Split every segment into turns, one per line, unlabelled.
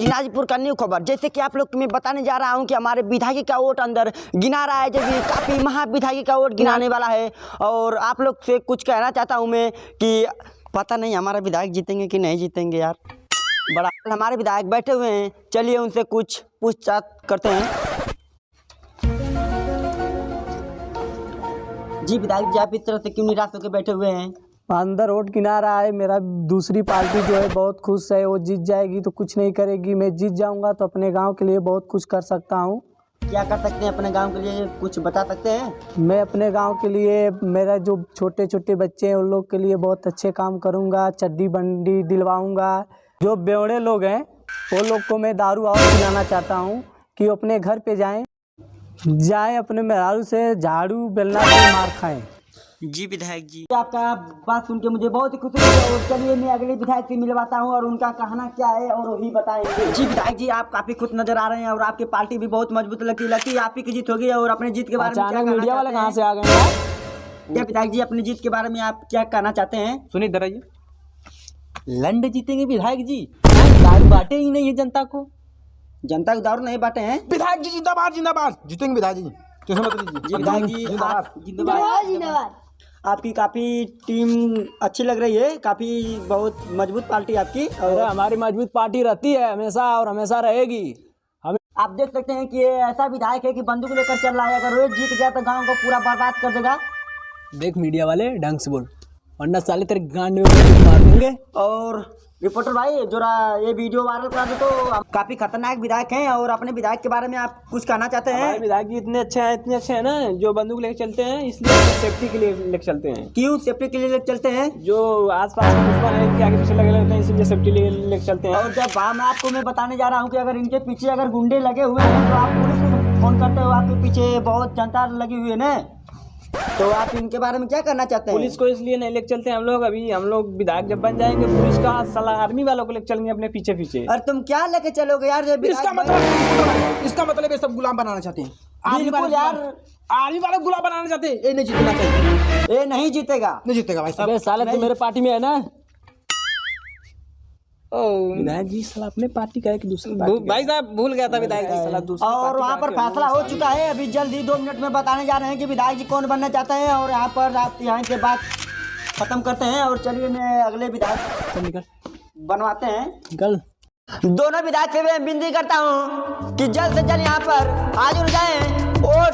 जीनाजीपुर का न्यू खबर। जैसे कि आप लोग को मैं बताने जा रहा हूं कि हमारे विधायक का वोट अंदर गिना रहा है, जबकि काफ़ी महाविधायक का वोट गिनाने वाला है। और आप लोग से कुछ कहना चाहता हूं मैं कि पता नहीं हमारे विधायक जीतेंगे कि नहीं जीतेंगे यार। बड़ा हमारे विधायक बैठे हुए हैं, चलिए उनसे कुछ पूछताछ करते हैं। जी विधायक जी, आप इस तरह से क्यों निराश होकर बैठे हुए हैं?
अंदर वोट गिना रहा है। मेरा दूसरी पार्टी जो है बहुत खुश है, वो जीत जाएगी तो कुछ नहीं करेगी। मैं जीत जाऊंगा तो अपने गांव के लिए बहुत कुछ कर सकता हूं।
क्या कर सकते हैं अपने गांव के लिए, कुछ बता सकते हैं?
मैं अपने गांव के लिए, मेरा जो छोटे छोटे बच्चे हैं उन लोग के लिए बहुत अच्छे काम करूंगा। चड्डी बंडी दिलवाऊंगा। जो बेवड़े लोग हैं वो लोग को मैं दारू और पिलाना चाहता हूं कि वो अपने घर पे जाएं अपने मेहरारू से झाड़ू बेलना से मार खाएं।
जी विधायक जी, आपका बात सुन के मुझे बहुत ही खुशी हुई। और चलिए मैं अगले विधायक से मिलवाता हूँ और उनका कहना क्या है और वही बताएंगे। जी विधायक जी, आप काफी खुश नजर आ रहे हैं और आपकी पार्टी भी बहुत मजबूत लगती है। आप ही की जीत होगी। और अपने जीत के बारे में क्या
मीडिया वाले कहाँ से आ गए हैं?
क्या विधायक जी, अपनी जीत के बारे में आप क्या कहना चाहते हैं?
सुनिए दराइए, लंड जीतेंगे विधायक जी। दारू बांटे ही नहीं है जनता को।
जनता को दारू नहीं बांटे हैं?
विधायक जी जिंदाबाद जिंदाबाद, जीतेंगे विधायक जी।
जी विधायक जी जिंदाबाद। आपकी काफी टीम अच्छी लग रही है, काफी बहुत मजबूत पार्टी आपकी।
और हमारी मजबूत पार्टी रहती है हमेशा और हमेशा रहेगी।
आप देख सकते हैं कि ये ऐसा विधायक है कि बंदूक लेकर चल रहा है। अगर वो जीत गया तो गांव को पूरा बर्बाद कर देगा।
देख मीडिया वाले ढंग से बोल, वरना साले तेरे गांड में मार देंगे।
और रिपोर्टर भाई जरा ये वीडियो वायरल करा दो। तो काफी खतरनाक विधायक हैं और अपने विधायक के बारे में आप कुछ कहना चाहते हैं?
विधायक जी इतने अच्छे हैं ना, जो बंदूक लेके चलते हैं इसलिए सेफ्टी के लिए लेके चलते हैं।
क्यों सेफ्टी के लिए लेके चलते हैं?
जो आसपास के दुश्मन है इनके आगे पीछे लगे रहते हैं, इसलिए सेफ्टी के लिए लेके चलते हैं।
और जब मैं आपको मैं बताने जा रहा हूँ कि अगर इनके पीछे अगर गुंडे लगे हुए हैं तो आप पुलिस को फोन करते हो। आपके पीछे बहुत जनता लगी हुई है ना, तो आप इनके बारे में क्या करना चाहते हैं?
पुलिस को इसलिए नहीं लेके चलते हम लोग। अभी हम लोग विधायक जब बन जाएंगे पुलिस का सलाह आर्मी वालों को लेके चलेंगे अपने पीछे पीछे।
और तुम क्या लेके चलोगे यार?
इसका मतलब ये सब गुलाम बनाना चाहते हैं।
बिल्कुल यार,
आर्मी वाले गुलाम बनाना चाहते हैं। ये नहीं जीतना चाहिए।
ये नहीं जीतेगा,
नहीं जीतेगा भाई साहब।
साले तू मेरे पार्टी में है ना। विधायक जी साला अपने पार्टी का है कि दूसरी पार्टी?
भाई साहब भूल गया था विधायक जी साला दूसरी।
और वहाँ पर फैसला हो चुका है। अभी जल्द ही 2 मिनट में बताने जा रहे हैं कि विधायक जी कौन बनना चाहते हैं। और यहाँ पर आप यहाँ से बात खत्म करते हैं और चलिए मैं अगले विधायक बनवाते हैं।
निकल।
दोनों विधायक से मैं विनती करता हूँ कि जल्द से जल्द यहाँ पर हाजिर हो जाएं। वोट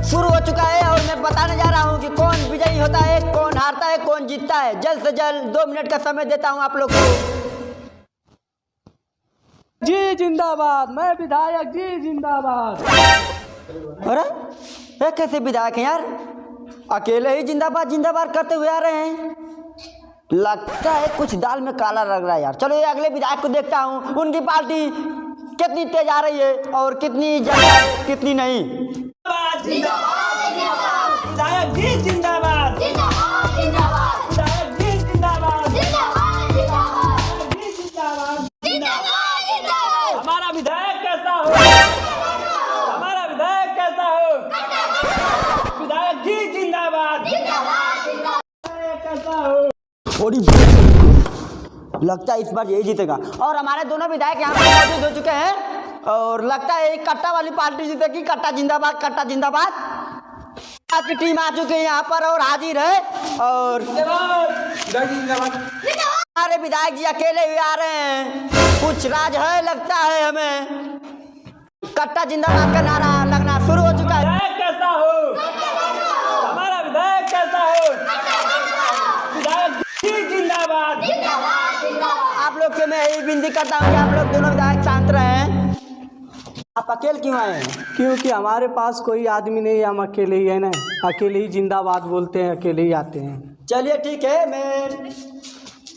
शुरू हो चुका है और मैं बताने जा रहा हूँ कि कौन विजयी होता है, कौन हारता है, कौन जीतता है। जल्द से जल्द 2 मिनट का समय देता हूँ आप लोग को।
जी जिंदाबाद, मैं विधायक जी जिंदाबाद।
अरे ये कैसे विधायक हैं यार? अकेले ही जिंदाबाद जिंदाबाद करते हुए आ रहे हैं। लगता है कुछ दाल में काला लग रहा है यार। चलो ये अगले विधायक को देखता हूँ, उनकी पार्टी कितनी तेज आ रही है और कितनी ज्यादा है, कितनी नहीं।
विधायक जी जिंदाबाद, हमारा विधायक कैसा हो? हमारा विधायक कैसा हो? विधायक जी जिंदाबाद, कैसा हो?
थोड़ी लगता है इस बार यही जीतेगा। और हमारे दोनों विधायक यहाँ पर मौजूद हो चुके हैं और लगता है कट्टा वाली पार्टी जीतेगी। कट्टा जिंदाबाद, कट्टा जिंदाबाद। आपकी टीम आ चुकी है यहाँ पर और हाजिर है। और हमारे विधायक जी अकेले ही आ रहे हैं, कुछ राज है लगता है हमें। कट्टा जिंदाबाद का नारा लगना शुरू हो चुका है।
विधायक कैसा हो? हमारा विधायक कैसा हो? विधायक जी जिंदाबाद।
आप लोग से मैं यही विनती करता हूँ कि आप लोग दोनों विधायक शांत रहें। आप अकेले क्यों आए हैं?
क्योंकि हमारे पास कोई आदमी नहीं है, हम अकेले ही है ना। अकेले ही जिंदाबाद बोलते हैं, अकेले ही आते हैं।
चलिए ठीक है, मैं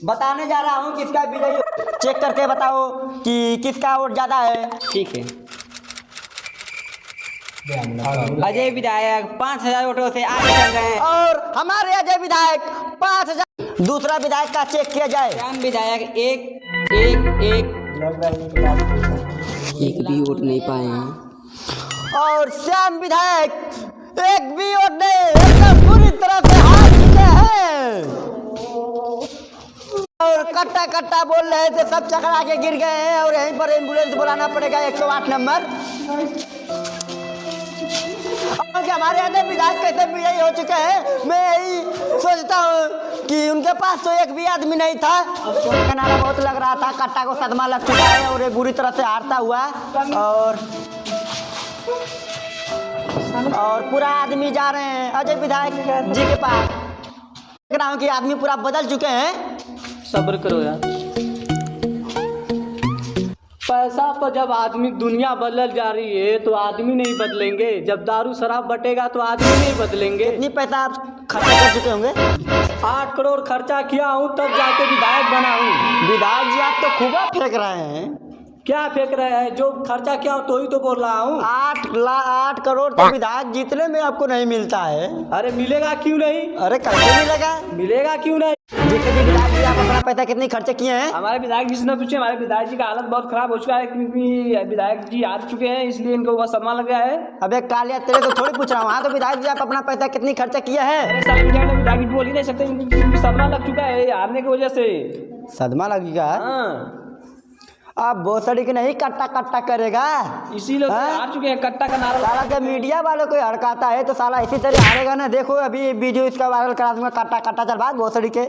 बताने जा रहा हूँ किसका विजय। चेक करके बताओ कि किसका वोट ज्यादा है।
ठीक है।
अजय विधायक 5000 वोटों से आगे चल रहे हैं और हमारे अजय विधायक 5000। दूसरा विधायक का चेक किया जाए।
श्याम विधायक एक भी वोट नहीं पाए हैं।
और श्याम विधायक एक भी वोट नहीं, एकदम पूरी तरह से हार चुके हैं। और कट्टा कट्टा बोल रहे थे, सब चकरा के गिर गए हैं और यहीं पर एम्बुलेंस बुलाना पड़ेगा 108 नंबर। और हमारे अन्य विधायक कैसे विजयी हो चुके हैं, मैं यही सोचता हूँ कि उनके पास तो एक भी आदमी नहीं था। का नारा बहुत लग रहा था, कट्टा को सदमा लग चुका है और ये बुरी तरह से हारता हुआ और पूरा आदमी जा रहे हैं अजय विधायक जी के पास। देख रहा हूँ कि आदमी पूरा बदल चुके हैं।
सब्र करो यार। पैसा पर जब आदमी दुनिया बदल जा रही है तो आदमी नहीं बदलेंगे। जब दारू शराब बटेगा तो आदमी नहीं बदलेंगे।
कितनी पैसा आप खर्चा कर चुके होंगे?
8 करोड़ खर्चा किया हूँ तब जाके विधायक बना हूँ।
विधायक जी आप तो खूब फेंक रहे हैं।
क्या फेंक रहे हैं? जो खर्चा किया हूँ तो ही तो बोल रहा हूँ।
8 करोड़ तो विधायक जीतने में आपको नहीं मिलता है।
अरे मिलेगा क्यों नहीं?
अरे कैसे मिलेगा?
मिलेगा क्यों नहीं?
देखिए जी विधायक जी आप अपना पैसा कितनी खर्चे किए हैं?
हमारे विधायक जी से न पूछे, हमारे विधायक जी का हालत बहुत खराब हो चुका है क्योंकि विधायक जी हार चुके हैं, इसलिए इनको बहुत सम्मान लग गया है।
अबे कालिया तेरे को थोड़ी पूछ रहा हूँ। हाँ तो विधायक जी आप अपना पैसा कितनी खर्चा किए हैं?
विधायक जी बोल ही नहीं सकते, इनको सम्मान लग चुका है हारने की वजह से।
सदमा लगेगा।
हाँ
आप भोसड़ी के नहीं कट्टा कट्टा करेगा,
इसीलिए तो हार चुके हैं। कट्टा का नारा
साला जब मीडिया वालों को हड़काता है तो साला इसी तरह हारेगा ना। देखो अभी वीडियो इसका वायरल करा दूंगा, कट्टा कट्टा चल भाग भोसड़ी के।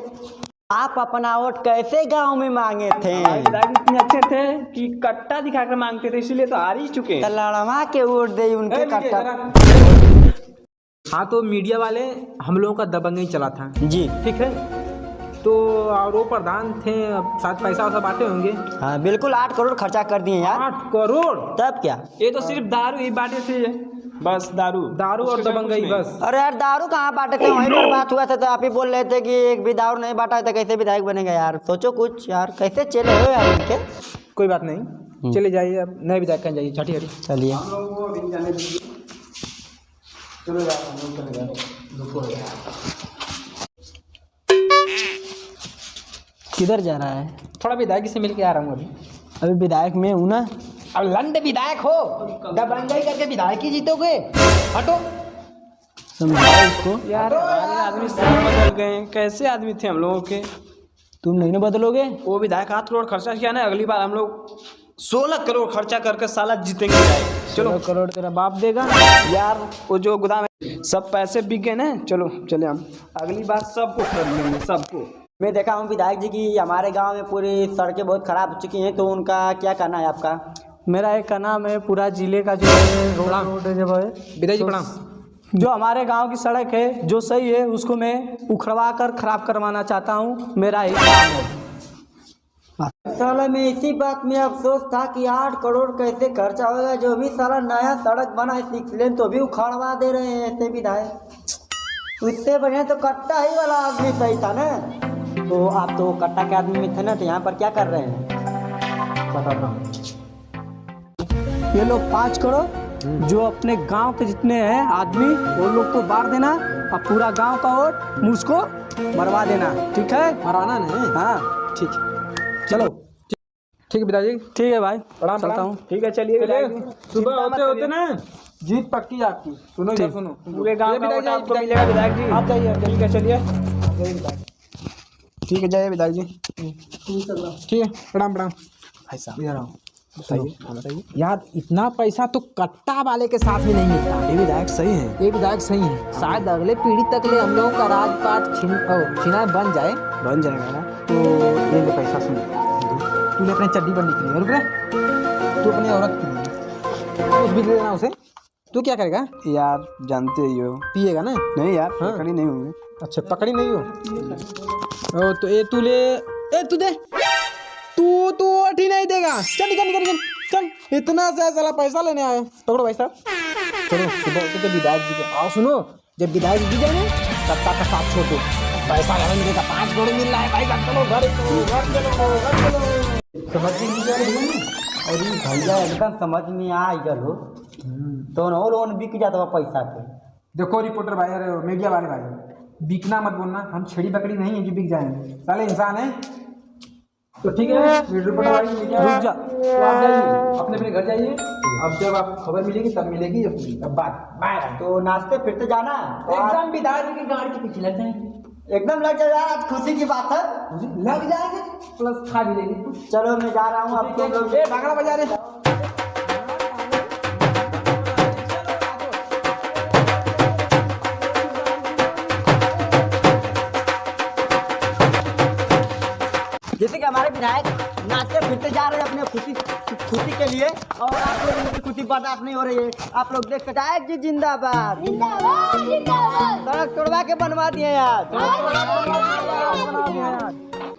आप अपना वोट कैसे गांव में मांगे थे?
विधायक इतने अच्छे थे कि कट्टा दिखाकर मांगते थे, इसीलिए तो हार ही चुके हैं।
लड़वा के वोट दे उनके कट्टा।
हाँ तो मीडिया वाले हम लोगों का दबंगई चला था
जी
ठीक है। तो और वो प्रधान थे, साथ पैसा वैसा बांटे होंगे।
हाँ बिल्कुल 8 करोड़ खर्चा कर दिए यार।
8 करोड़?
तब क्या?
ये तो सिर्फ दारू ही बांटे थे, बस दारू
और दबंगई बस।
अरे यार दारू कहाँ बांटे थे? वहीं पर बात हुआ था तो आप ही बोल रहे थे कि एक भी दारू नहीं बांटा तो कैसे विधायक बनेगा यार। सोचो कुछ यार, कैसे चले हो यार इनके।
कोई बात नहीं, चले जाइए अब नए विधायक कहाँ जाइए। छठी हरी
चलिए किधर जा रहा है?
थोड़ा विधायक से मिल के आ रहा हूँ अभी।
अभी विधायक में हूँ ना।
अब लंड विधायक हो, दबंगई करके विधायक ही जीतोगे। हटो
समझाओ इसको
यार। हमारे आदमी सब बदल गए, कैसे आदमी थे हम लोगों के।
तुम नहीं ना बदलोगे।
वो विधायक 8 करोड़ खर्चा किया ना, अगली बार हम लोग 16 करोड़ खर्चा करके साला जीतेंगे विधायक। चलो
16 करोड़ तेरा बाप देगा
यार। वो जो गोदाम है सब पैसे बिक गए ना, चलो चले हम अगली बार सबको खरीद लेंगे सबको।
मैं देखा हूँ विधायक जी की हमारे गांव में पूरी सड़कें बहुत खराब हो चुकी हैं, तो उनका क्या कहना है आपका?
मेरा एक का नाम है, पूरा जिले का जो है रोड जब है
विधायक जी प्रणाम।
जो हमारे गांव की सड़क है जो सही है उसको मैं उखड़वा कर खराब करवाना चाहता हूँ, मेरा ही काम है।
साला में इसी बात में अफसोस था कि 8 करोड़ कैसे खर्चा होगा। जो भी साला नया सड़क बना है 6 लेन तो भी उखाड़वा दे रहे हैं ऐसे विधायक। उससे बढ़िया तो कट्टा ही वाला आदमी सही था ना। तो आप तो कट्टा के आदमी में थे ना, तो यहाँ पर क्या कर रहे हैं?
बताता हूँ। ये लोग 5 करोड़ जो अपने गांव के जितने हैं आदमी वो लोग को बांट देना और पूरा गांव का वोट मुझको मरवा देना, ठीक है?
मरवाना नहीं?
हाँ
ठीक है चलो। ठीक है पिताजी।
ठीक है भाई,
प्रणाम
चलता हूँ। ठीक है चलिए।
सुबह होते होते ना जीत पक्की आपकी। सुनो इधर सुनो,
पूरे गांव का वोट आपको मिलेगा विधायक जी।
आप जाइए अब।
ठीक है चलिए।
ठीक है जाइए विधायक जी। ठीक है प्रणाम प्रणाम। भाई साहब इधर आओ। बताइए यार, इतना पैसा तो कट्टा वाले के साथ भी नहीं मिलता। ये विधायक सही है, ये विधायक सही है। शायद अगले पीढ़ी तक ले हम लोगों का राजपाट छीना बन जाएगा ना। तो ये ले पैसा सुन, तूने अपने चड्डी बनने के लिए रुक रहे, तू अपनी औरत के लिए कुछ भी दे देना उसे। तू क्या करेगा
यार? जानते ही हो।
पिएगा ना?
नहीं यार,
हाँ।
पकड़ी नहीं होंगे।
अच्छा पकड़ी नहीं हो तो ये तू ले, ए तू दे, तू अठी नहीं देगा। चल निकल निकल निकल चल, इतना से साला पैसा लेने आए। पकड़ो भाई साहब। चलो सुबह होते तो विधायक जी के आओ। सुनो, जब विधायक जी जाए ना कट्टा का साथ छोड़ दो, पैसा घर मिलेगा। 5 करोड़ मिल रहा है भाई साहब। चलो घर चलो।
समझ में नहीं आ रही है। और ये भैया एकदम समझ में आ गल हो तो न लोन बिक जाता है पैसा पे।
देखो रिपोर्टर भाई, अरे मीडिया वाले भाई, बिकना मत बोलना। हम छेड़ी बकरी नहीं है जो बिक जाएंगे, साले इंसान है। तो ठीक है रिपोर्टर भाई, रुक जा, तो आप जाइए अपने अपने घर जाइए। अब जब आप खबर मिलेगी तब मिलेगी। अब बात बाय।
तो नाश्ते फिर तो जाना
एकदम विधायक की गाड़ी के पीछे लग जाएंगे।
एकदम लग जाए यार, आज खुशी की बात है।
लग जाएंगे प्लस खा भी लेंगे।
चलो मैं जा रहा हूँ, आप लोग
भागड़ा बजा रहे।
जैसे कि हमारे विधायक नाचते फिरते जा रहे हैं अपने खुशी के लिए, और आप लोग उनकी खुशी बर्दाश्त नहीं हो रही है। आप लोग देख विधायक जी जिंदाबाद
जिंदाबाद जिंदाबाद।
सड़क तोड़वा के बनवा दिए यार।
जिंदाबाद।